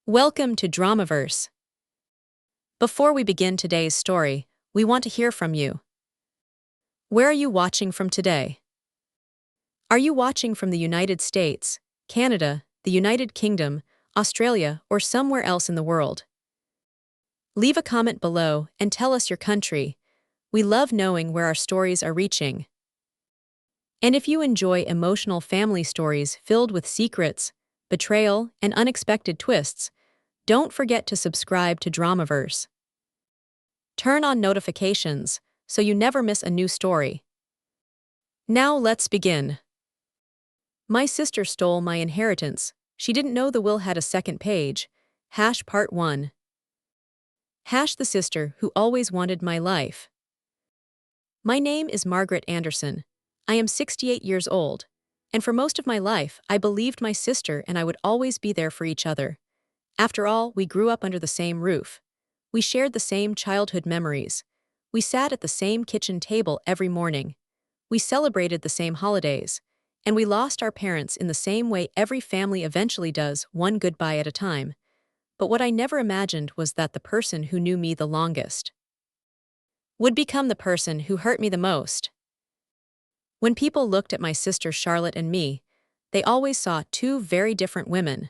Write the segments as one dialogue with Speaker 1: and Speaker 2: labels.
Speaker 1: Welcome to DramaVerse. Before we begin today's story, we want to hear from you. Where are you watching from today? Are you watching from the United States, Canada, the United Kingdom, Australia, or somewhere else in the world? Leave a comment below and tell us your country. We love knowing where our stories are reaching. And if you enjoy emotional family stories filled with secrets, betrayal, and unexpected twists, don't forget to subscribe to DramaVerse. Turn on notifications so you never miss a new story. Now let's begin. My sister stole my inheritance. She didn't know the will had a second page. Part 1. The sister who always wanted my life. My name is Margaret Anderson. I am 68 years old, and for most of my life, I believed my sister and I would always be there for each other. After all, we grew up under the same roof. We shared the same childhood memories. We sat at the same kitchen table every morning. We celebrated the same holidays. And we lost our parents in the same way every family eventually does, one goodbye at a time. But what I never imagined was that the person who knew me the longest would become the person who hurt me the most. When people looked at my sister Charlotte and me, they always saw two very different women.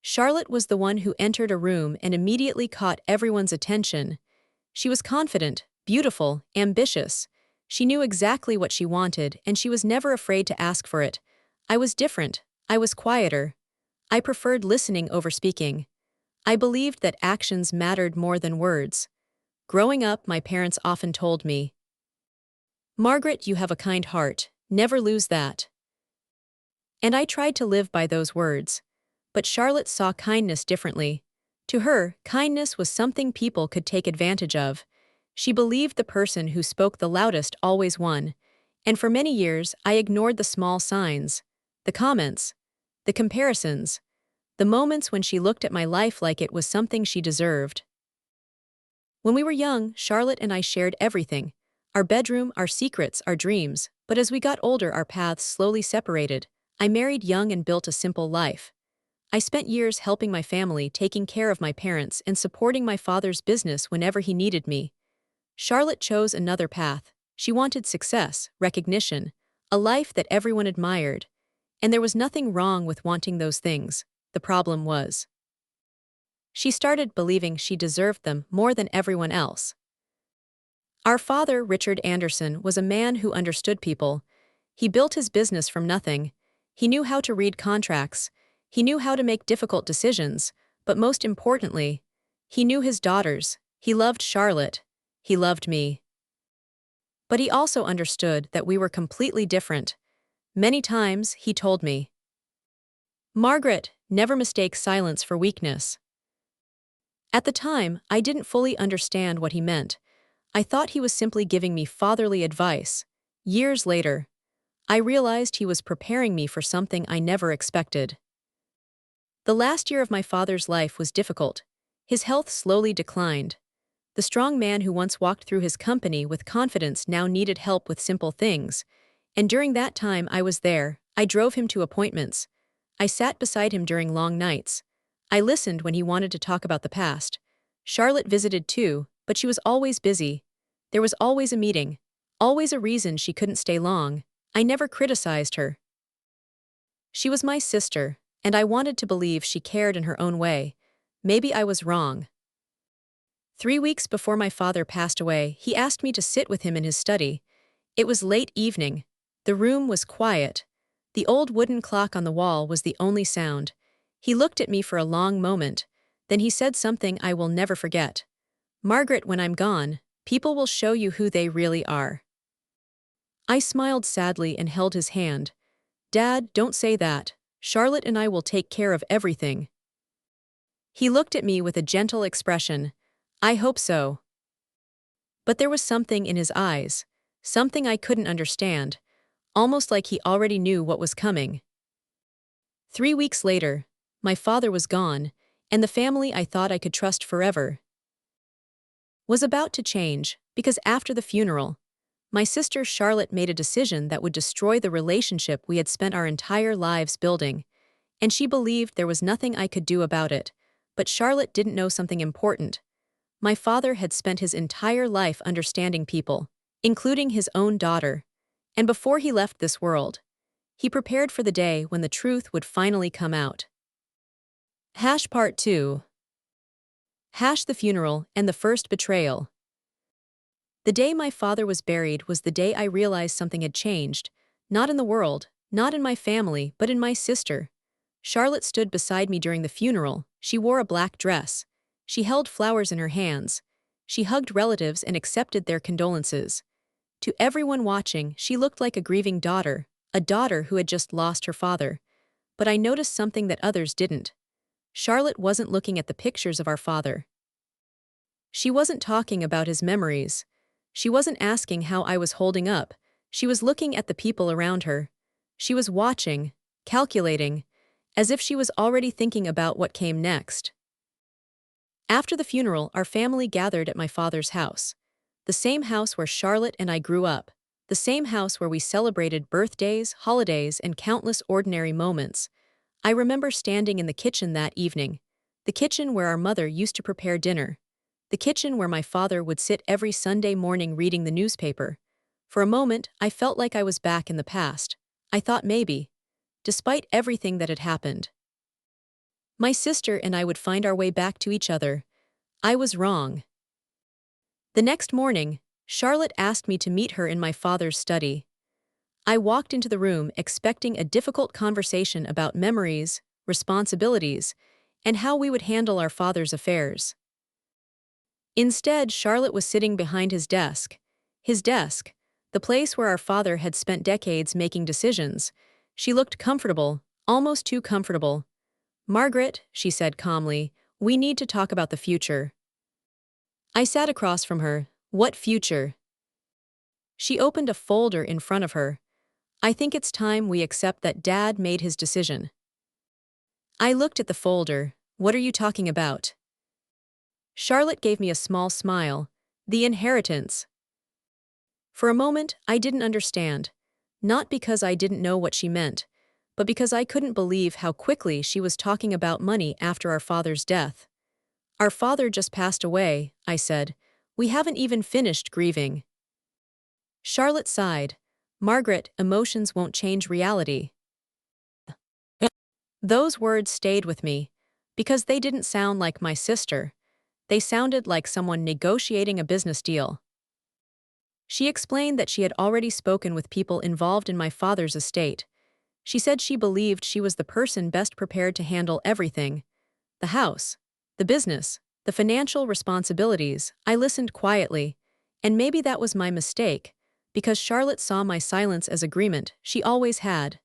Speaker 1: Charlotte was the one who entered a room and immediately caught everyone's attention. She was confident, beautiful, ambitious. She knew exactly what she wanted, and she was never afraid to ask for it. I was different. I was quieter. I preferred listening over speaking. I believed that actions mattered more than words. Growing up, my parents often told me, "Margaret, you have a kind heart. Never lose that." And I tried to live by those words. But Charlotte saw kindness differently. To her, kindness was something people could take advantage of. She believed the person who spoke the loudest always won. And for many years, I ignored the small signs, the comments, the comparisons, the moments when she looked at my life like it was something she deserved. When we were young, Charlotte and I shared everything: our bedroom, our secrets, our dreams. But as we got older, our paths slowly separated. I married young and built a simple life. I spent years helping my family, taking care of my parents, and supporting my father's business whenever he needed me. Charlotte chose another path. She wanted success, recognition, a life that everyone admired. And there was nothing wrong with wanting those things. The problem was, she started believing she deserved them more than everyone else. Our father, Richard Anderson, was a man who understood people. He built his business from nothing. He knew how to read contracts. He knew how to make difficult decisions, but most importantly, he knew his daughters. He loved Charlotte. He loved me. But he also understood that we were completely different. Many times, he told me, "Margaret, never mistake silence for weakness." At the time, I didn't fully understand what he meant. I thought he was simply giving me fatherly advice. Years later, I realized he was preparing me for something I never expected. The last year of my father's life was difficult. His health slowly declined. The strong man who once walked through his company with confidence now needed help with simple things. And during that time I was there. I drove him to appointments. I sat beside him during long nights. I listened when he wanted to talk about the past. Charlotte visited too, but she was always busy. There was always a meeting, always a reason she couldn't stay long. I never criticized her. She was my sister, and I wanted to believe she cared in her own way. Maybe I was wrong. 3 weeks before my father passed away, he asked me to sit with him in his study. It was late evening. The room was quiet. The old wooden clock on the wall was the only sound. He looked at me for a long moment. Then he said something I will never forget. "Margaret, when I'm gone, people will show you who they really are." I smiled sadly and held his hand. "Dad, don't say that. Charlotte and I will take care of everything." He looked at me with a gentle expression. "I hope so." But there was something in his eyes, something I couldn't understand, almost like he already knew what was coming. 3 weeks later, my father was gone, and the family I thought I could trust forever was about to change, because after the funeral, my sister Charlotte made a decision that would destroy the relationship we had spent our entire lives building. and she believed there was nothing I could do about it. But Charlotte didn't know something important. My father had spent his entire life understanding people, including his own daughter. And before he left this world, he prepared for the day when the truth would finally come out. Part 2. The funeral and the first betrayal. The day my father was buried was the day I realized something had changed, not in the world, not in my family, but in my sister. Charlotte stood beside me during the funeral. She wore a black dress. She held flowers in her hands. She hugged relatives and accepted their condolences. To everyone watching, she looked like a grieving daughter, a daughter who had just lost her father. But I noticed something that others didn't. Charlotte wasn't looking at the pictures of our father. She wasn't talking about his memories. She wasn't asking how I was holding up. She was looking at the people around her. She was watching, calculating, as if she was already thinking about what came next. After the funeral, our family gathered at my father's house. The same house where Charlotte and I grew up. The same house where we celebrated birthdays, holidays, and countless ordinary moments. I remember standing in the kitchen that evening. The kitchen where our mother used to prepare dinner. The kitchen where my father would sit every Sunday morning reading the newspaper. For a moment, I felt like I was back in the past. I thought maybe, despite everything that had happened, my sister and I would find our way back to each other. I was wrong. The next morning, Charlotte asked me to meet her in my father's study. I walked into the room expecting a difficult conversation about memories, responsibilities, and how we would handle our father's affairs. Instead, Charlotte was sitting behind his desk. His desk, the place where our father had spent decades making decisions. She looked comfortable, almost too comfortable. "Margaret," she said calmly, "we need to talk about the future." I sat across from her. "What future?" She opened a folder in front of her. "I think it's time we accept that Dad made his decision." I looked at the folder. "What are you talking about?" Charlotte gave me a small smile. "The inheritance." For a moment, I didn't understand. Not because I didn't know what she meant, but because I couldn't believe how quickly she was talking about money after our father's death. "Our father just passed away," I said. "We haven't even finished grieving." Charlotte sighed. "Margaret, emotions won't change reality." Those words stayed with me, because they didn't sound like my sister. They sounded like someone negotiating a business deal. She explained that she had already spoken with people involved in my father's estate. She said she believed she was the person best prepared to handle everything: the house, the business, the financial responsibilities. I listened quietly, and maybe that was my mistake, because Charlotte saw my silence as agreement. She always had.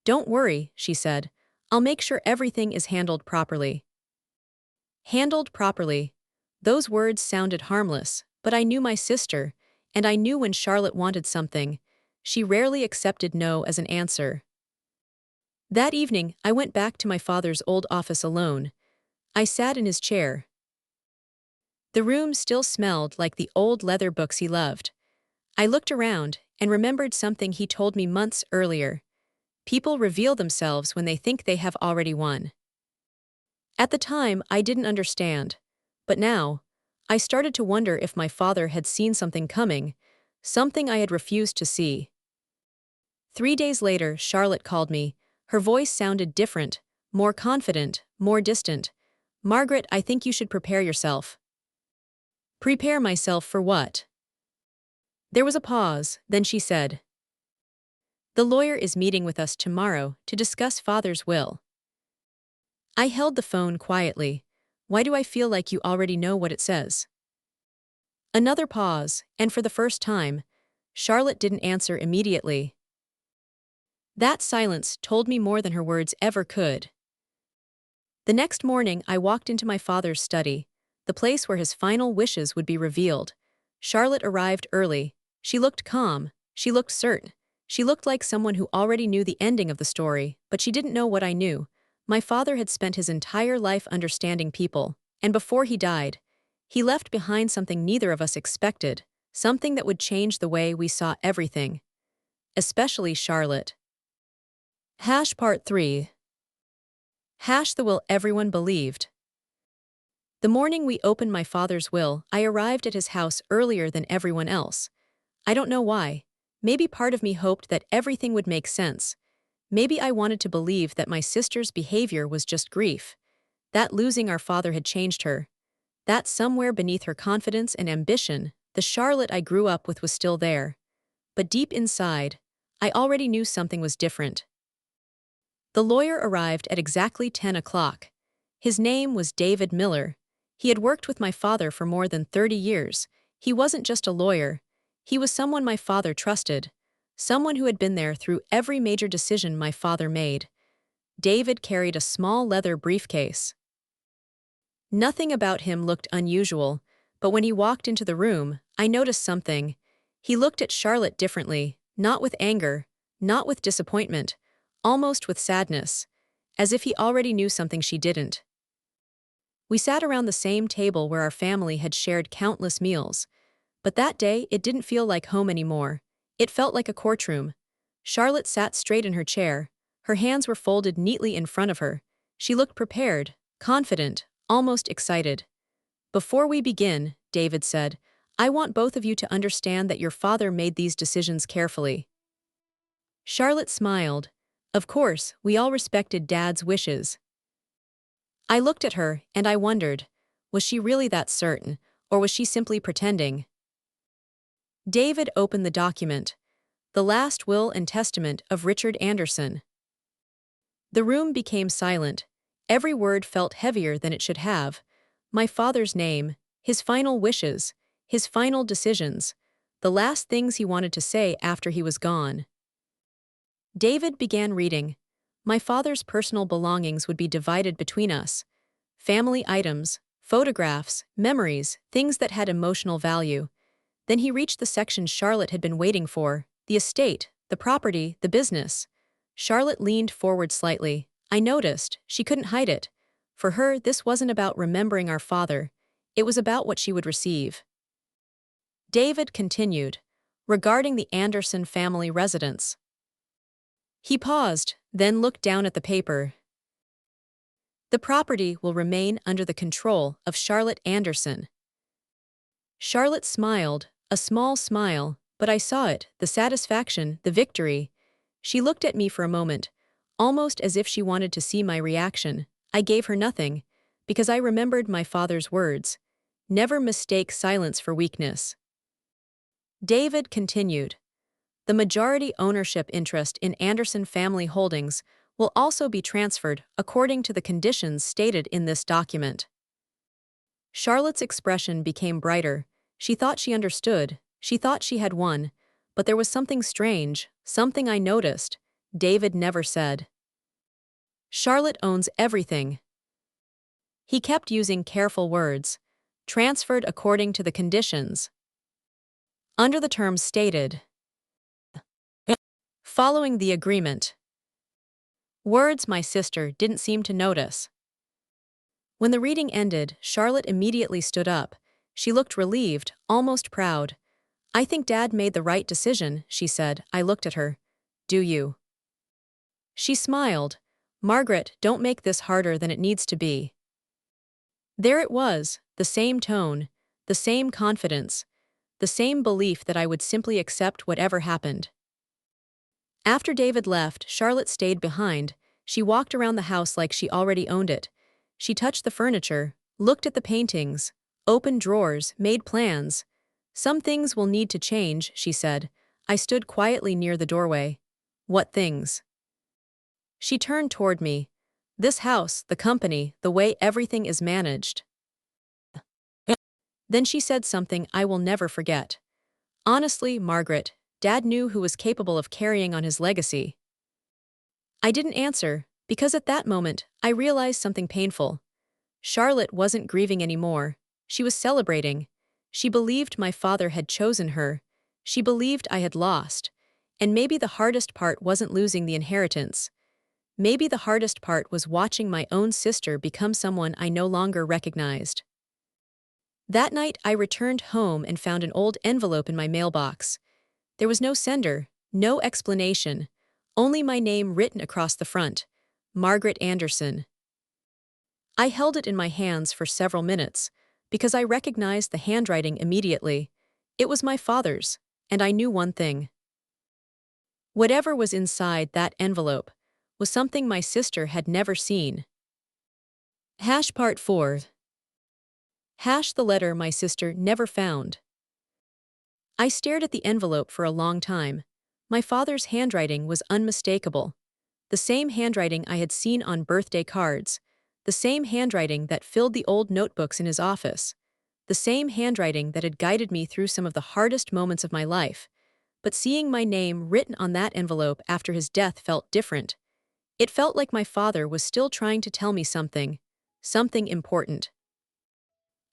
Speaker 1: "Don't worry," she said. "I'll make sure everything is handled properly." Handled properly. Those words sounded harmless, but I knew my sister, and I knew when Charlotte wanted something, she rarely accepted no as an answer. That evening, I went back to my father's old office alone. I sat in his chair. The room still smelled like the old leather books he loved. I looked around and remembered something he told me months earlier. People reveal themselves when they think they have already won. At the time, I didn't understand. But now, I started to wonder if my father had seen something coming, something I had refused to see. 3 days later, Charlotte called me. Her voice sounded different, more confident, more distant. "Margaret, I think you should prepare yourself." "Prepare myself for what?" There was a pause, then she said, "The lawyer is meeting with us tomorrow to discuss Father's will." I held the phone quietly. "Why do I feel like you already know what it says?" Another pause, and for the first time, Charlotte didn't answer immediately. That silence told me more than her words ever could. The next morning, I walked into my father's study, the place where his final wishes would be revealed. Charlotte arrived early. She looked calm. She looked certain. She looked like someone who already knew the ending of the story, but she didn't know what I knew. My father had spent his entire life understanding people, and before he died, he left behind something neither of us expected, something that would change the way we saw everything. Especially Charlotte. Part 3. Hash the will everyone believed. The morning we opened my father's will, I arrived at his house earlier than everyone else. I don't know why. Maybe part of me hoped that everything would make sense. Maybe I wanted to believe that my sister's behavior was just grief. That losing our father had changed her. That somewhere beneath her confidence and ambition, the Charlotte I grew up with was still there. But deep inside, I already knew something was different. The lawyer arrived at exactly 10 o'clock. His name was David Miller. He had worked with my father for more than 30 years. He wasn't just a lawyer. He was someone my father trusted. Someone who had been there through every major decision my father made. David carried a small leather briefcase. Nothing about him looked unusual, but when he walked into the room, I noticed something. He looked at Charlotte differently, not with anger, not with disappointment, almost with sadness, as if he already knew something she didn't. We sat around the same table where our family had shared countless meals, but that day it didn't feel like home anymore. It felt like a courtroom. Charlotte sat straight in her chair. Her hands were folded neatly in front of her. She looked prepared, confident, almost excited. "Before we begin," David said, "I want both of you to understand that your father made these decisions carefully." Charlotte smiled. Of course, we all respected Dad's wishes. I looked at her, and I wondered, was she really that certain, or was she simply pretending? David opened the document. The last will and testament of Richard Anderson. The room became silent. Every word felt heavier than it should have. My father's name, his final wishes, his final decisions, the last things he wanted to say after he was gone. David began reading. My father's personal belongings would be divided between us. Family items, photographs, memories, things that had emotional value. Then he reached the section Charlotte had been waiting for, the estate, the property, the business. Charlotte leaned forward slightly. I noticed, she couldn't hide it. For her, this wasn't about remembering our father. It was about what she would receive. David continued, regarding the Anderson family residence. He paused, then looked down at the paper. The property will remain under the control of Charlotte Anderson. Charlotte smiled, a small smile, but I saw it, the satisfaction, the victory. She looked at me for a moment, almost as if she wanted to see my reaction. I gave her nothing, because I remembered my father's words. Never mistake silence for weakness. David continued. The majority ownership interest in Anderson Family Holdings will also be transferred according to the conditions stated in this document. Charlotte's expression became brighter. She thought she understood. She thought she had won. But there was something strange, something I noticed. David never said. Charlotte owns everything. He kept using careful words. Transferred according to the conditions. Under the terms stated. Following the agreement. Words my sister didn't seem to notice. When the reading ended, Charlotte immediately stood up. She looked relieved, almost proud. I think Dad made the right decision, she said. I looked at her. Do you? She smiled. Margaret, don't make this harder than it needs to be. There it was, the same tone, the same confidence, the same belief that I would simply accept whatever happened. After David left, Charlotte stayed behind. She walked around the house like she already owned it. She touched the furniture, looked at the paintings, opened drawers, made plans. Some things will need to change, she said. I stood quietly near the doorway. What things? She turned toward me. This house, the company, the way everything is managed. Then she said something I will never forget. Honestly, Margaret, Dad knew who was capable of carrying on his legacy. I didn't answer, because at that moment, I realized something painful. Charlotte wasn't grieving anymore. She was celebrating. She believed my father had chosen her. She believed I had lost. And maybe the hardest part wasn't losing the inheritance. Maybe the hardest part was watching my own sister become someone I no longer recognized. That night, I returned home and found an old envelope in my mailbox. There was no sender, no explanation, only my name written across the front. Margaret Anderson. I held it in my hands for several minutes, because I recognized the handwriting immediately. It was my father's, and I knew one thing. Whatever was inside that envelope was something my sister had never seen. Part 4. The letter my sister never found. I stared at the envelope for a long time. My father's handwriting was unmistakable. The same handwriting I had seen on birthday cards. The same handwriting that filled the old notebooks in his office. The same handwriting that had guided me through some of the hardest moments of my life. But seeing my name written on that envelope after his death felt different. It felt like my father was still trying to tell me something important.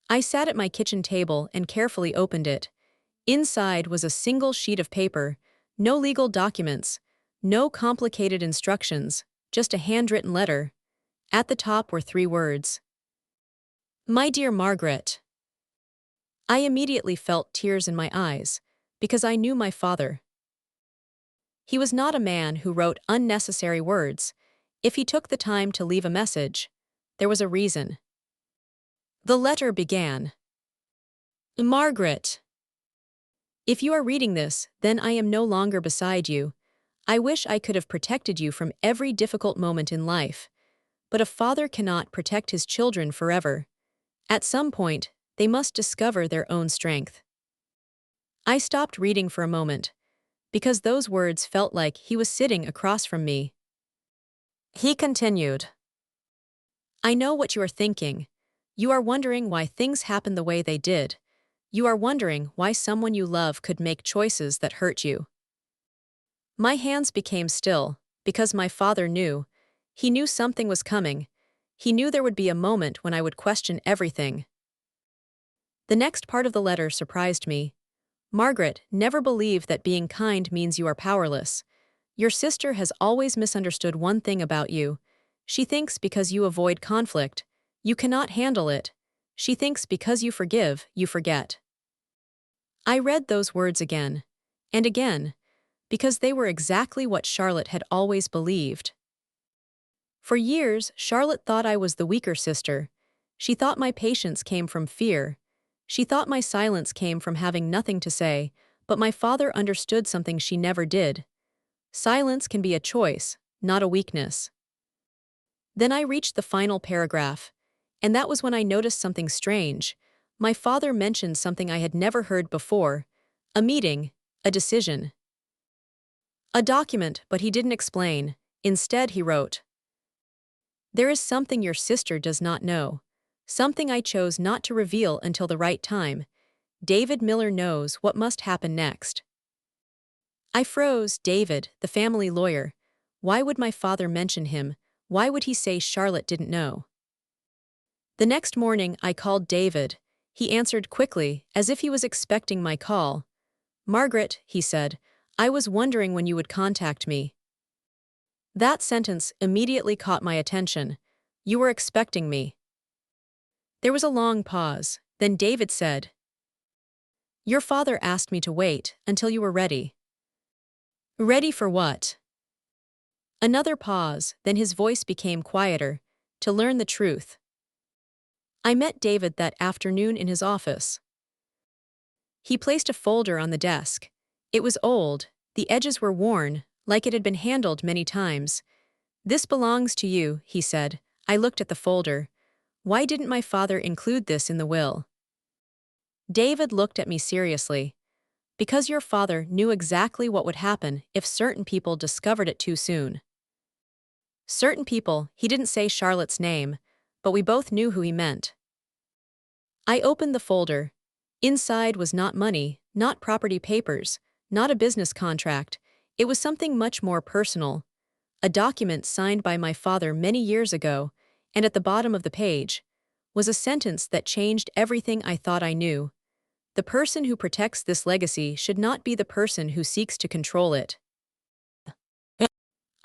Speaker 1: I sat at my kitchen table and carefully opened it. Inside was a single sheet of paper, no legal documents, no complicated instructions, just a handwritten letter. At the top were 3 words. My dear Margaret. I immediately felt tears in my eyes, because I knew my father. He was not a man who wrote unnecessary words. If he took the time to leave a message, there was a reason. The letter began. Margaret. If you are reading this, then I am no longer beside you. I wish I could have protected you from every difficult moment in life. But a father cannot protect his children forever. At some point, they must discover their own strength. I stopped reading for a moment, because those words felt like he was sitting across from me. He continued. I know what you are thinking. You are wondering why things happened the way they did. You are wondering why someone you love could make choices that hurt you. My hands became still, because my father knew. He knew something was coming. He knew there would be a moment when I would question everything. The next part of the letter surprised me. Margaret, never believe that being kind means you are powerless. Your sister has always misunderstood one thing about you. She thinks because you avoid conflict, you cannot handle it. She thinks because you forgive, you forget. I read those words again, and again, because they were exactly what Charlotte had always believed. For years, Charlotte thought I was the weaker sister. She thought my patience came from fear. She thought my silence came from having nothing to say, but my father understood something she never did. Silence can be a choice, not a weakness. Then I reached the final paragraph, and that was when I noticed something strange. My father mentioned something I had never heard before: a meeting, a decision. A document, but he didn't explain. Instead, he wrote, there is something your sister does not know. Something I chose not to reveal until the right time. David Miller knows what must happen next. I froze. David, the family lawyer. Why would my father mention him? Why would he say Charlotte didn't know? The next morning, I called David. He answered quickly, as if he was expecting my call. Margaret, he said, I was wondering when you would contact me. That sentence immediately caught my attention. You were expecting me. There was a long pause. Then David said, your father asked me to wait until you were ready. Ready for what? Another pause, then his voice became quieter. To learn the truth. I met David that afternoon in his office. He placed a folder on the desk. It was old, the edges were worn, like it had been handled many times. This belongs to you, he said. I looked at the folder. Why didn't my father include this in the will? David looked at me seriously. Because your father knew exactly what would happen if certain people discovered it too soon. Certain people, he didn't say Charlotte's name, but we both knew who he meant. I opened the folder. Inside was not money, not property papers, not a business contract. It was something much more personal. A document signed by my father many years ago, and at the bottom of the page was a sentence that changed everything I thought I knew. The person who protects this legacy should not be the person who seeks to control it.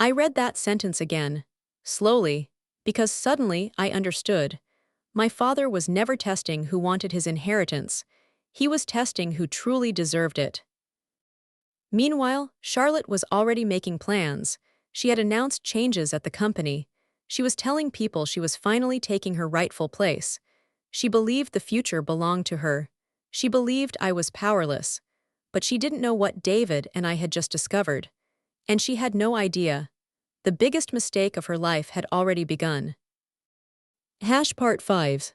Speaker 1: I read that sentence again, slowly, because suddenly I understood. My father was never testing who wanted his inheritance. He was testing who truly deserved it. Meanwhile, Charlotte was already making plans. She had announced changes at the company. She was telling people she was finally taking her rightful place. She believed the future belonged to her. She believed I was powerless. But she didn't know what David and I had just discovered. And she had no idea. The biggest mistake of her life had already begun. Part 5.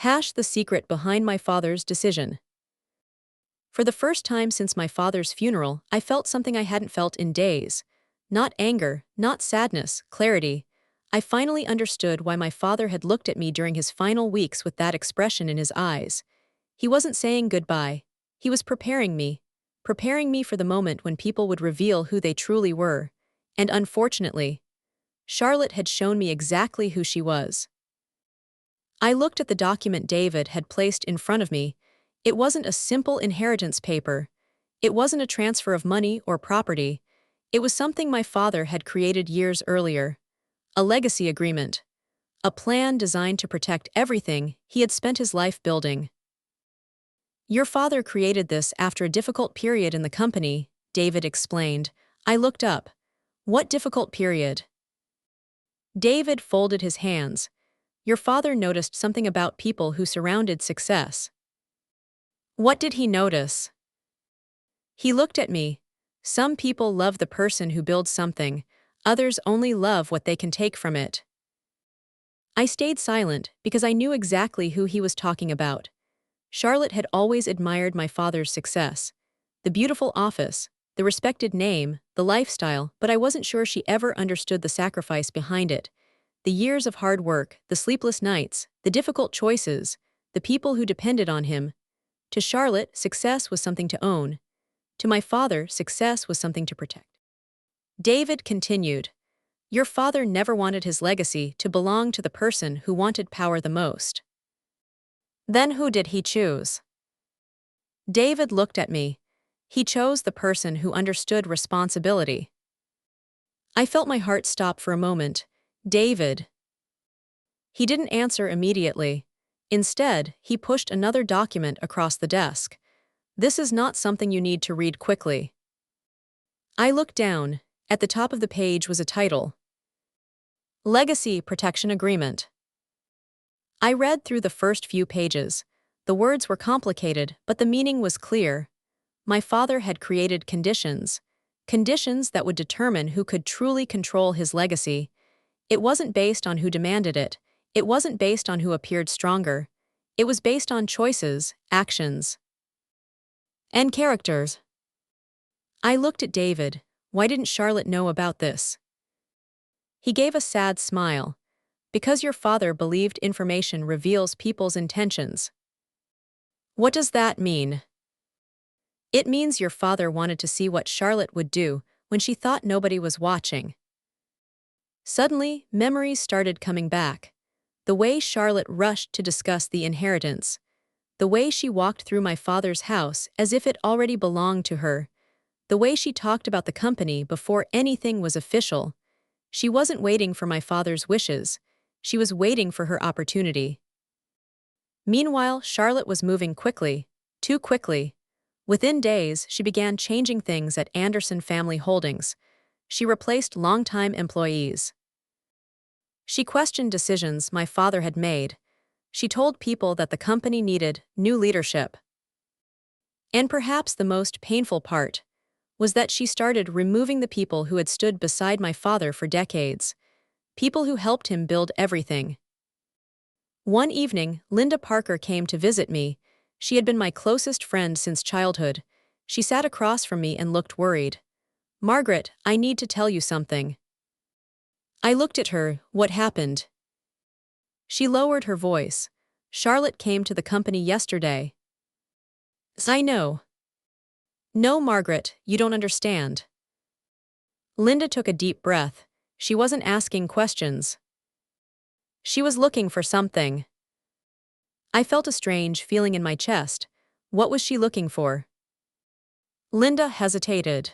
Speaker 1: The secret behind my father's decision. For the first time since my father's funeral, I felt something I hadn't felt in days. Not anger, not sadness, clarity. I finally understood why my father had looked at me during his final weeks with that expression in his eyes. He wasn't saying goodbye. He was preparing me for the moment when people would reveal who they truly were. And unfortunately, Charlotte had shown me exactly who she was. I looked at the document David had placed in front of me. It wasn't a simple inheritance paper. It wasn't a transfer of money or property. It was something my father had created years earlier. A legacy agreement. A plan designed to protect everything he had spent his life building. Your father created this after a difficult period in the company, David explained. I looked up. What difficult period? David folded his hands. Your father noticed something about people who surrounded success. What did he notice? He looked at me. Some people love the person who builds something, others only love what they can take from it. I stayed silent because I knew exactly who he was talking about. Charlotte had always admired my father's success. The beautiful office, the respected name, the lifestyle, but I wasn't sure she ever understood the sacrifice behind it. The years of hard work, the sleepless nights, the difficult choices, the people who depended on him. To Charlotte, success was something to own. To my father, success was something to protect. David continued. Your father never wanted his legacy to belong to the person who wanted power the most. Then who did he choose? David looked at me. He chose the person who understood responsibility. I felt my heart stop for a moment. David. He didn't answer immediately. Instead, he pushed another document across the desk. This is not something you need to read quickly. I looked down. At the top of the page was a title. Legacy Protection Agreement. I read through the first few pages. The words were complicated, but the meaning was clear. My father had created conditions that would determine who could truly control his legacy. It wasn't based on who demanded it. It wasn't based on who appeared stronger. It was based on choices, actions, and characters. I looked at David. Why didn't Charlotte know about this? He gave a sad smile. Because your father believed information reveals people's intentions. What does that mean? It means your father wanted to see what Charlotte would do when she thought nobody was watching. Suddenly, memories started coming back. The way Charlotte rushed to discuss the inheritance. The way she walked through my father's house as if it already belonged to her. The way she talked about the company before anything was official. She wasn't waiting for my father's wishes. She was waiting for her opportunity. Meanwhile, Charlotte was moving quickly, too quickly. Within days, she began changing things at Anderson Family Holdings. She replaced longtime employees. She questioned decisions my father had made. She told people that the company needed new leadership. And perhaps the most painful part was that she started removing the people who had stood beside my father for decades. People who helped him build everything. One evening, Linda Parker came to visit me. She had been my closest friend since childhood. She sat across from me and looked worried. Margaret, I need to tell you something. I looked at her. What happened? She lowered her voice. Charlotte came to the company yesterday. I know. No, Margaret, you don't understand. Linda took a deep breath. She wasn't asking questions. She was looking for something. I felt a strange feeling in my chest. What was she looking for? Linda hesitated.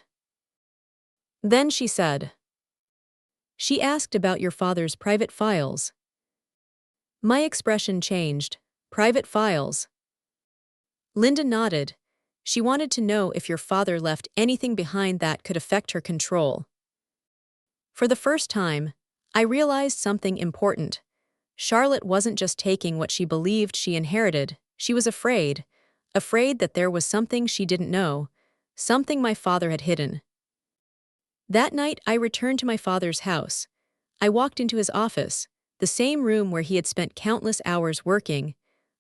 Speaker 1: Then she said, she asked about your father's private files. My expression changed. Private files. Linda nodded. She wanted to know if your father left anything behind that could affect her control. For the first time, I realized something important. Charlotte wasn't just taking what she believed she inherited, she was afraid. Afraid that there was something she didn't know, something my father had hidden. That night, I returned to my father's house. I walked into his office, the same room where he had spent countless hours working.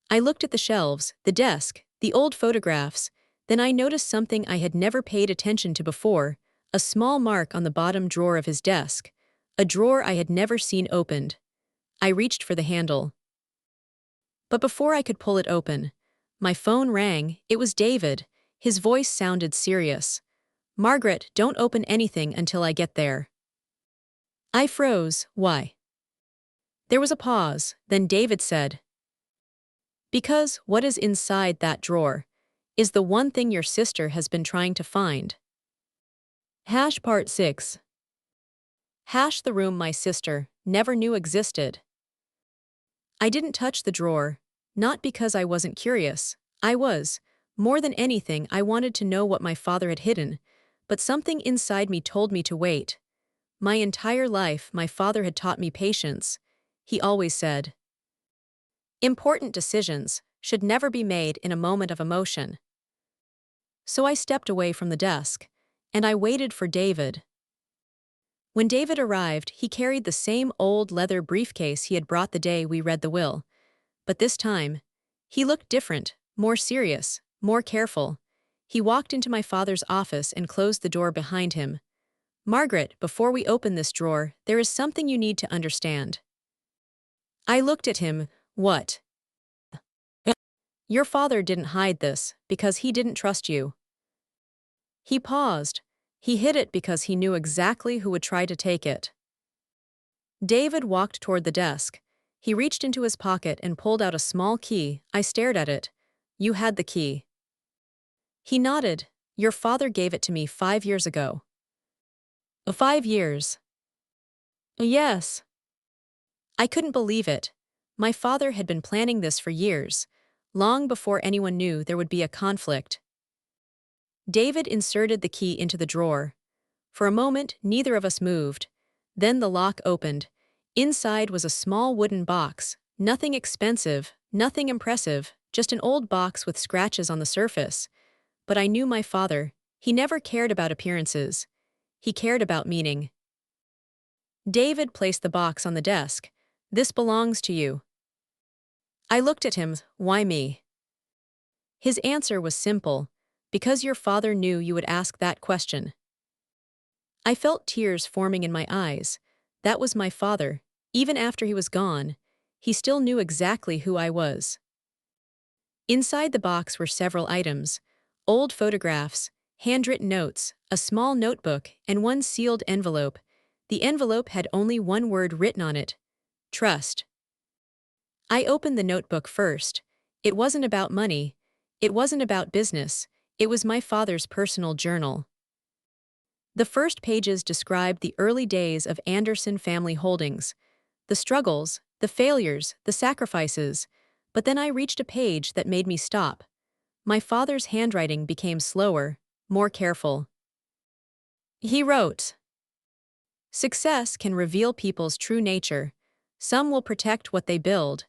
Speaker 1: I looked at the shelves, the desk, the old photographs. Then I noticed something I had never paid attention to before, a small mark on the bottom drawer of his desk, a drawer I had never seen opened. I reached for the handle. But before I could pull it open, my phone rang. It was David. His voice sounded serious. "Margaret, don't open anything until I get there." I froze. Why? There was a pause, then David said, "Because what is inside that drawer is the one thing your sister has been trying to find." Part 6. The room my sister never knew existed. I didn't touch the drawer, not because I wasn't curious. I was. More than anything, I wanted to know what my father had hidden, but something inside me told me to wait. My entire life, my father had taught me patience. He always said, "Important decisions should never be made in a moment of emotion." So I stepped away from the desk, and I waited for David. When David arrived, he carried the same old leather briefcase he had brought the day we read the will. But this time, he looked different, more serious, more careful. He walked into my father's office and closed the door behind him. "Margaret, before we open this drawer, there is something you need to understand." I looked at him. "What?" "Your father didn't hide this because he didn't trust you." He paused. He hid it because he knew exactly who would try to take it. David walked toward the desk. He reached into his pocket and pulled out a small key. I stared at it. "You had the key." He nodded. "Your father gave it to me 5 years ago." 5 years? Yes. I couldn't believe it. My father had been planning this for years, long before anyone knew there would be a conflict. David inserted the key into the drawer. For a moment, neither of us moved. Then the lock opened. Inside was a small wooden box, nothing expensive, nothing impressive, just an old box with scratches on the surface. But I knew my father. He never cared about appearances. He cared about meaning. David placed the box on the desk. "This belongs to you." I looked at him. "Why me?" His answer was simple. "Because your father knew you would ask that question." I felt tears forming in my eyes. That was my father. Even after he was gone, he still knew exactly who I was. Inside the box were several items: old photographs, handwritten notes, a small notebook, and one sealed envelope. The envelope had only one word written on it: trust. I opened the notebook first. It wasn't about money. It wasn't about business. It was my father's personal journal. The first pages described the early days of Anderson Family Holdings, the struggles, the failures, the sacrifices. But then I reached a page that made me stop. My father's handwriting became slower, more careful. He wrote, "Success can reveal people's true nature. Some will protect what they build.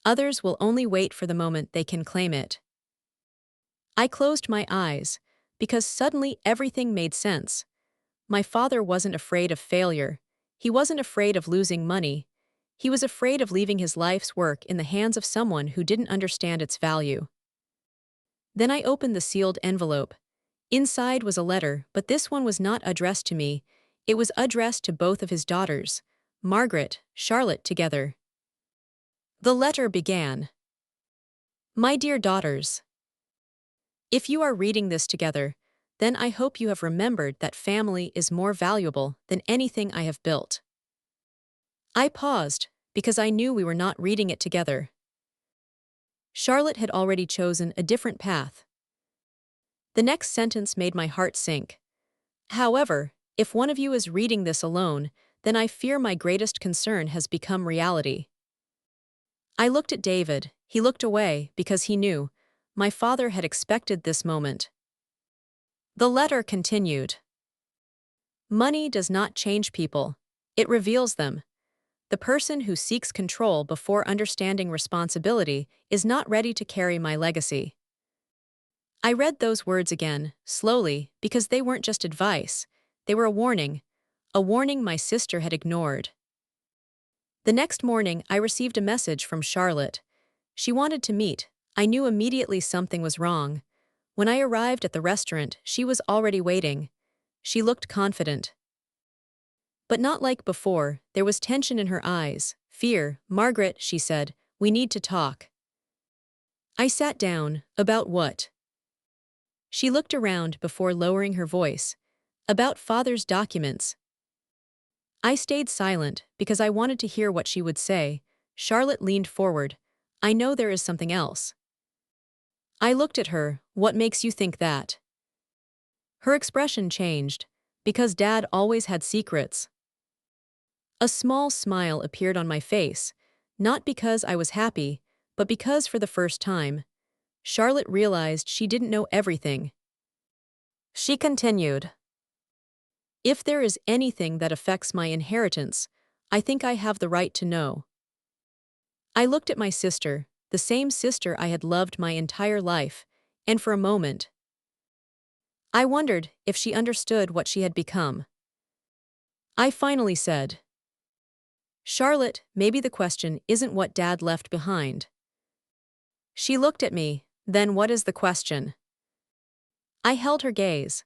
Speaker 1: Others will only wait for the moment they can claim it." I closed my eyes, because suddenly everything made sense. My father wasn't afraid of failure. He wasn't afraid of losing money. He was afraid of leaving his life's work in the hands of someone who didn't understand its value. Then I opened the sealed envelope. Inside was a letter, but this one was not addressed to me. It was addressed to both of his daughters, Margaret, Charlotte together. The letter began, "My dear daughters, if you are reading this together, then I hope you have remembered that family is more valuable than anything I have built." I paused, because I knew we were not reading it together. Charlotte had already chosen a different path. The next sentence made my heart sink. "However, if one of you is reading this alone, then I fear my greatest concern has become reality." I looked at David. He looked away because he knew. My father had expected this moment. The letter continued. "Money does not change people. It reveals them. The person who seeks control before understanding responsibility is not ready to carry my legacy. I read those words again, slowly, because they weren't just advice. They were a warning my sister had ignored. The next morning, I received a message from Charlotte. She wanted to meet. I knew immediately something was wrong. When I arrived at the restaurant, she was already waiting. She looked confident. But not like before, there was tension in her eyes. Fear. "Margaret," she said, "we need to talk." I sat down. About what? She looked around before lowering her voice. About father's documents. I stayed silent because I wanted to hear what she would say. Charlotte leaned forward. "I know there is something else." I looked at her. "What makes you think that?" Her expression changed. "Because Dad always had secrets." A small smile appeared on my face, not because I was happy, but because for the first time, Charlotte realized she didn't know everything. She continued, "If there is anything that affects my inheritance, I think I have the right to know." I looked at my sister, the same sister I had loved my entire life, and for a moment, I wondered if she understood what she had become. I finally said, "Charlotte, maybe the question isn't what Dad left behind." She looked at me. "Then what is the question?" I held her gaze.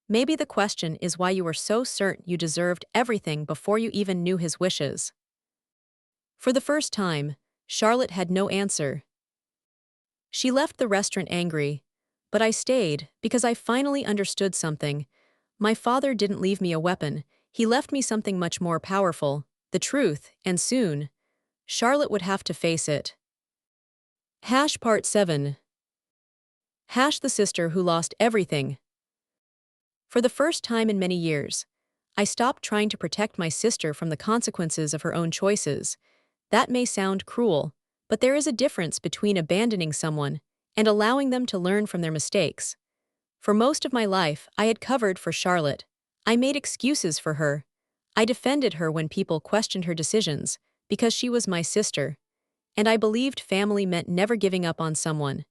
Speaker 1: "Maybe the question is why you were so certain you deserved everything before you even knew his wishes." For the first time, Charlotte had no answer. She left the restaurant angry, but I stayed because I finally understood something. My father didn't leave me a weapon, he left me something much more powerful, the truth, and soon, Charlotte would have to face it. Part 7. The sister who lost everything. For the first time in many years, I stopped trying to protect my sister from the consequences of her own choices. That may sound cruel, but there is a difference between abandoning someone and allowing them to learn from their mistakes. For most of my life, I had covered for Charlotte. I made excuses for her. I defended her when people questioned her decisions, because she was my sister. And I believed family meant never giving up on someone.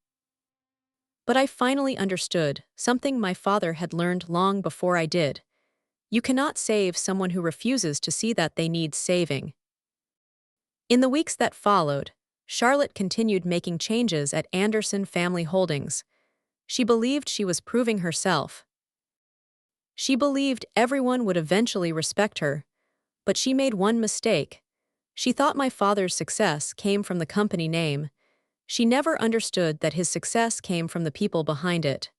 Speaker 1: But I finally understood something my father had learned long before I did. You cannot save someone who refuses to see that they need saving. In the weeks that followed, Charlotte continued making changes at Anderson Family Holdings. She believed she was proving herself. She believed everyone would eventually respect her. But she made one mistake. She thought my father's success came from the company name. She never understood that his success came from the people behind it.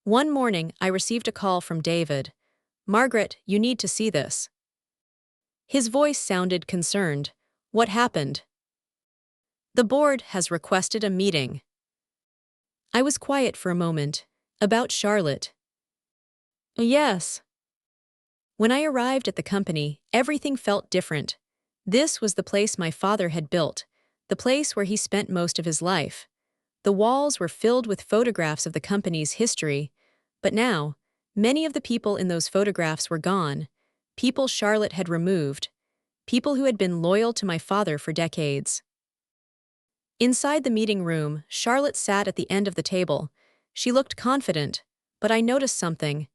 Speaker 1: One morning, I received a call from David. "Margaret, you need to see this." His voice sounded concerned. "What happened?" "The board has requested a meeting." I was quiet for a moment. "About Charlotte?" "Yes." When I arrived at the company, everything felt different. This was the place my father had built, the place where he spent most of his life. The walls were filled with photographs of the company's history, but now, many of the people in those photographs were gone, people Charlotte had removed, people who had been loyal to my father for decades. Inside the meeting room, Charlotte sat at the end of the table. She looked confident, but I noticed something.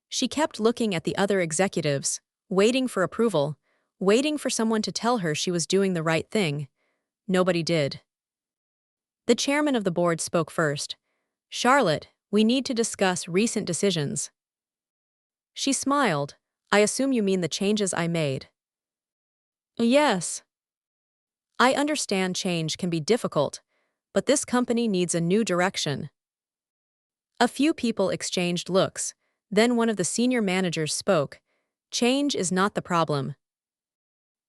Speaker 1: She kept looking at the other executives, waiting for approval, waiting for someone to tell her she was doing the right thing. Nobody did. The chairman of the board spoke first. "Charlotte, we need to discuss recent decisions." She smiled. "I assume you mean the changes I made." "Yes." "I understand change can be difficult, but this company needs a new direction." A few people exchanged looks. Then one of the senior managers spoke. "Change is not the problem."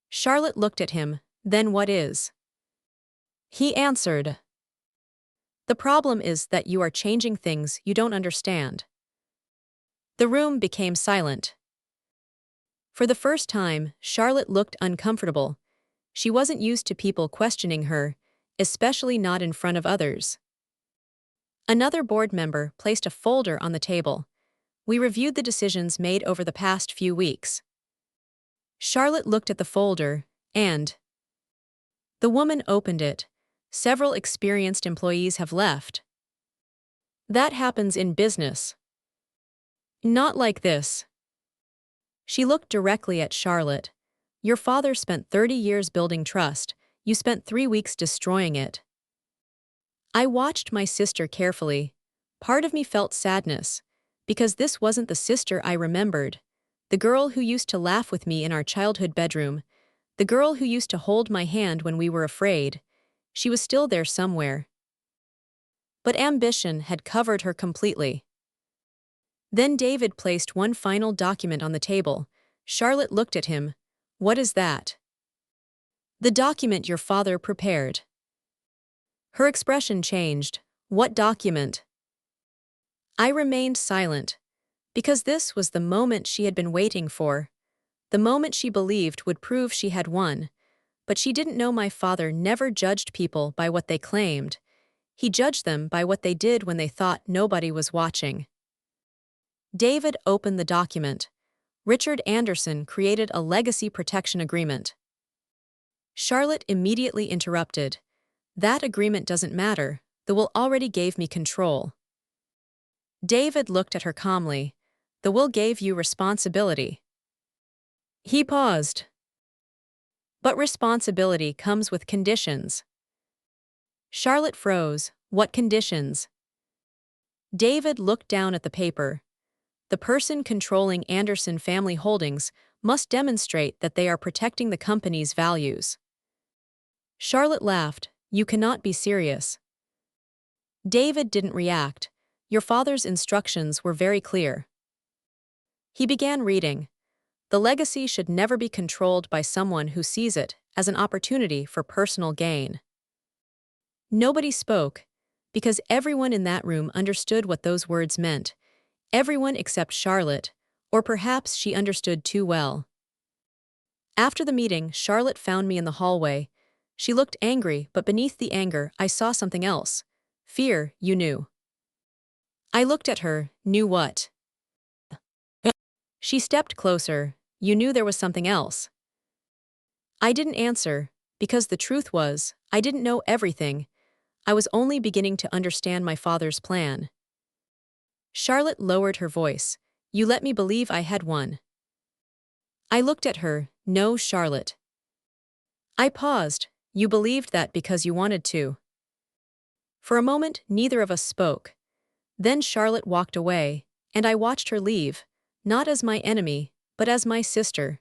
Speaker 1: Charlotte looked at him. "Then what is?" He answered, "The problem is that you are changing things you don't understand." The room became silent. For the first time, Charlotte looked uncomfortable. She wasn't used to people questioning her, especially not in front of others. Another board member placed a folder on the table. "We reviewed the decisions made over the past few weeks." Charlotte looked at the folder. And the woman opened it. Several experienced employees have left. That happens in business. Not like this. She looked directly at Charlotte. Your father spent 30 years building trust. You spent 3 weeks destroying it. I watched my sister carefully. Part of me felt sadness, because this wasn't the sister I remembered. The girl who used to laugh with me in our childhood bedroom. The girl who used to hold my hand when we were afraid. She was still there somewhere. But ambition had covered her completely. Then David placed one final document on the table. Charlotte looked at him. What is that? The document your father prepared. Her expression changed. What document? I remained silent, because this was the moment she had been waiting for. The moment she believed would prove she had won. But she didn't know my father never judged people by what they claimed. He judged them by what they did when they thought nobody was watching. David opened the document. Richard Anderson created a legacy protection agreement. Charlotte immediately interrupted. That agreement doesn't matter. The will already gave me control. David looked at her calmly. The will gave you responsibility. He paused. But responsibility comes with conditions. Charlotte froze. What conditions? David looked down at the paper. The person controlling Anderson Family Holdings must demonstrate that they are protecting the company's values. Charlotte laughed. You cannot be serious. David didn't react. Your father's instructions were very clear. He began reading. The legacy should never be controlled by someone who sees it as an opportunity for personal gain. Nobody spoke, because everyone in that room understood what those words meant. Everyone except Charlotte, or perhaps she understood too well. After the meeting, Charlotte found me in the hallway. She looked angry, but beneath the anger, I saw something else. Fear, you knew. I looked at her. Knew what? She stepped closer. You knew there was something else. I didn't answer, because the truth was, I didn't know everything. I was only beginning to understand my father's plan. Charlotte lowered her voice. You let me believe I had won. I looked at her. No, Charlotte. I paused. You believed that because you wanted to. For a moment, neither of us spoke. Then Charlotte walked away, and I watched her leave, not as my enemy, but as my sister.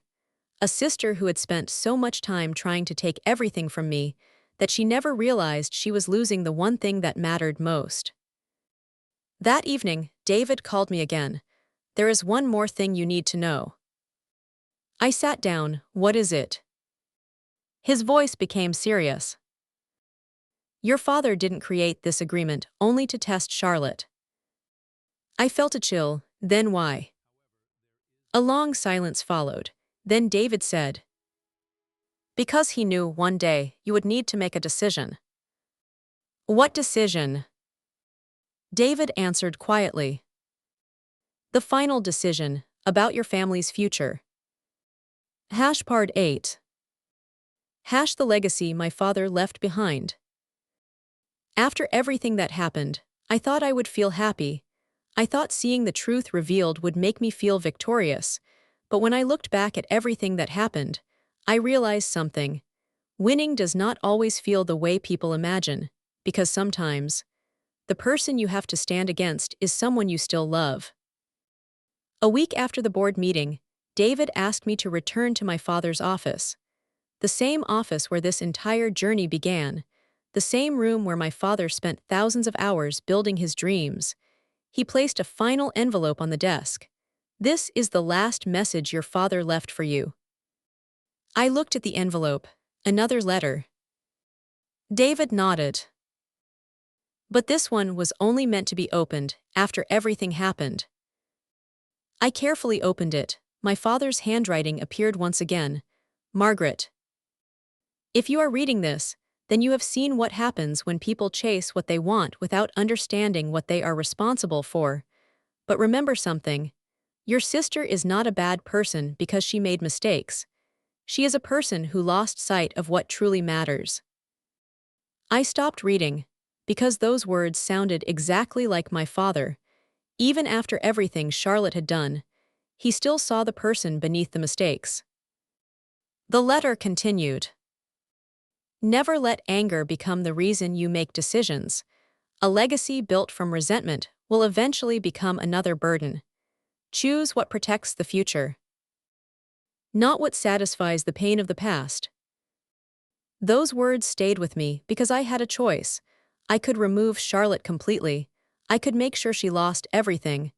Speaker 1: A sister who had spent so much time trying to take everything from me that she never realized she was losing the one thing that mattered most. That evening, David called me again. There is one more thing you need to know. I sat down. What is it? His voice became serious. Your father didn't create this agreement only to test Charlotte. I felt a chill. Then why? A long silence followed. Then David said, because he knew one day you would need to make a decision. What decision? David answered quietly. The final decision, about your family's future. Part 8. The legacy my father left behind. After everything that happened, I thought I would feel happy. I thought seeing the truth revealed would make me feel victorious. But when I looked back at everything that happened, I realized something. Winning does not always feel the way people imagine, because sometimes, the person you have to stand against is someone you still love. A week after the board meeting, David asked me to return to my father's office. The same office where this entire journey began. The same room where my father spent thousands of hours building his dreams. He placed a final envelope on the desk. This is the last message your father left for you. I looked at the envelope. Another letter. David nodded. But this one was only meant to be opened after everything happened. I carefully opened it. My father's handwriting appeared once again. Margaret. If you are reading this, then you have seen what happens when people chase what they want without understanding what they are responsible for. But remember something. Your sister is not a bad person because she made mistakes. She is a person who lost sight of what truly matters. I stopped reading, because those words sounded exactly like my father. Even after everything Charlotte had done, he still saw the person beneath the mistakes. The letter continued. Never let anger become the reason you make decisions. A legacy built from resentment will eventually become another burden. Choose what protects the future, not what satisfies the pain of the past. Those words stayed with me because I had a choice. I could remove Charlotte completely. I could make sure she lost everything.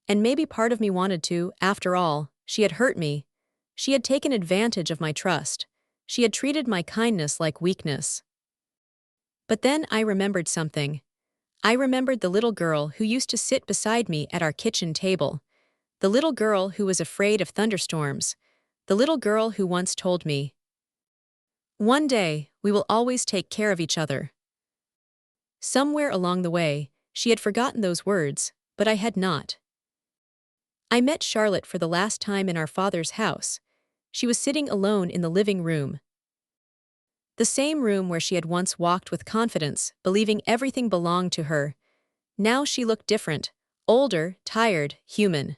Speaker 1: And maybe part of me wanted to, after all. She had hurt me. She had taken advantage of my trust. She had treated my kindness like weakness. But then I remembered something. I remembered the little girl who used to sit beside me at our kitchen table. The little girl who was afraid of thunderstorms. The little girl who once told me, "One day, we will always take care of each other." Somewhere along the way, she had forgotten those words, but I had not. I met Charlotte for the last time in our father's house. She was sitting alone in the living room. The same room where she had once walked with confidence, believing everything belonged to her. Now she looked different, older, tired, human.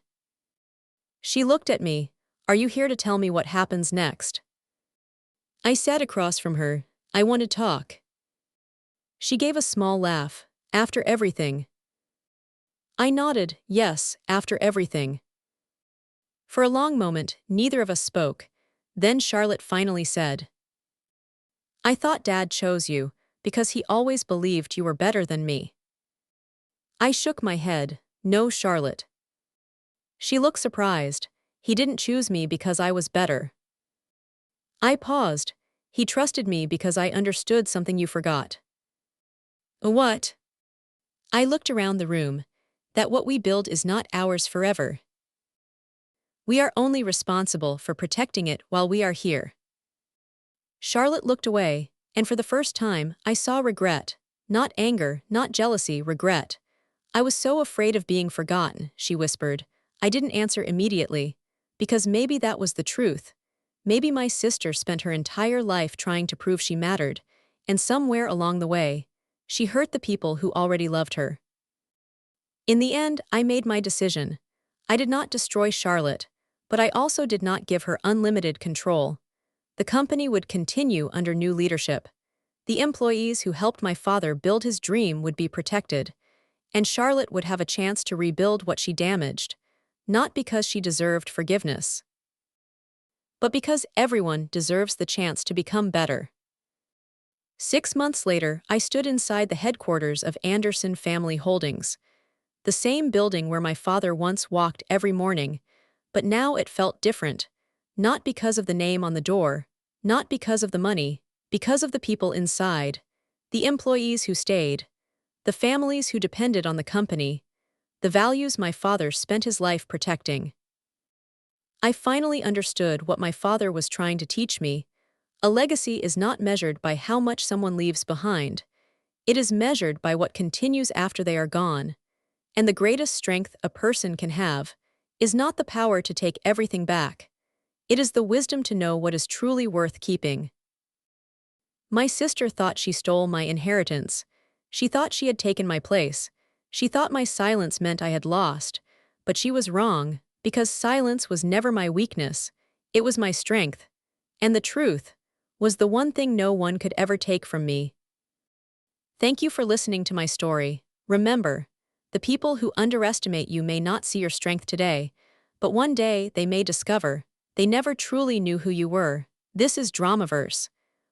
Speaker 1: She looked at me. "Are you here to tell me what happens next?" I sat across from her. "I want to talk." She gave a small laugh. "After everything?" I nodded, "Yes, after everything." For a long moment, neither of us spoke. Then Charlotte finally said, "I thought Dad chose you, because he always believed you were better than me." I shook my head. "No, Charlotte." She looked surprised. "He didn't choose me because I was better." I paused. "He trusted me because I understood something you forgot." "What?" I looked around the room. "That what we build is not ours forever. We are only responsible for protecting it while we are here." Charlotte looked away, and for the first time, I saw regret. Not anger, not jealousy, regret. "I was so afraid of being forgotten," she whispered. I didn't answer immediately, because maybe that was the truth. Maybe my sister spent her entire life trying to prove she mattered, and somewhere along the way, she hurt the people who already loved her. In the end, I made my decision. I did not destroy Charlotte, but I also did not give her unlimited control. The company would continue under new leadership. The employees who helped my father build his dream would be protected, and Charlotte would have a chance to rebuild what she damaged, not because she deserved forgiveness, but because everyone deserves the chance to become better. 6 months later, I stood inside the headquarters of Anderson Family Holdings, the same building where my father once walked every morning, but now it felt different, not because of the name on the door, not because of the money, because of the people inside, the employees who stayed, the families who depended on the company, the values my father spent his life protecting. I finally understood what my father was trying to teach me. A legacy is not measured by how much someone leaves behind. It is measured by what continues after they are gone. And the greatest strength a person can have is not the power to take everything back. It is the wisdom to know what is truly worth keeping. My sister thought she stole my inheritance. She thought she had taken my place. She thought my silence meant I had lost. But she was wrong, because silence was never my weakness. It was my strength. And the truth was the one thing no one could ever take from me. Thank you for listening to my story. Remember, the people who underestimate you may not see your strength today, but one day they may discover they never truly knew who you were. This is Dramaverse,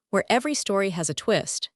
Speaker 1: where every story has a twist.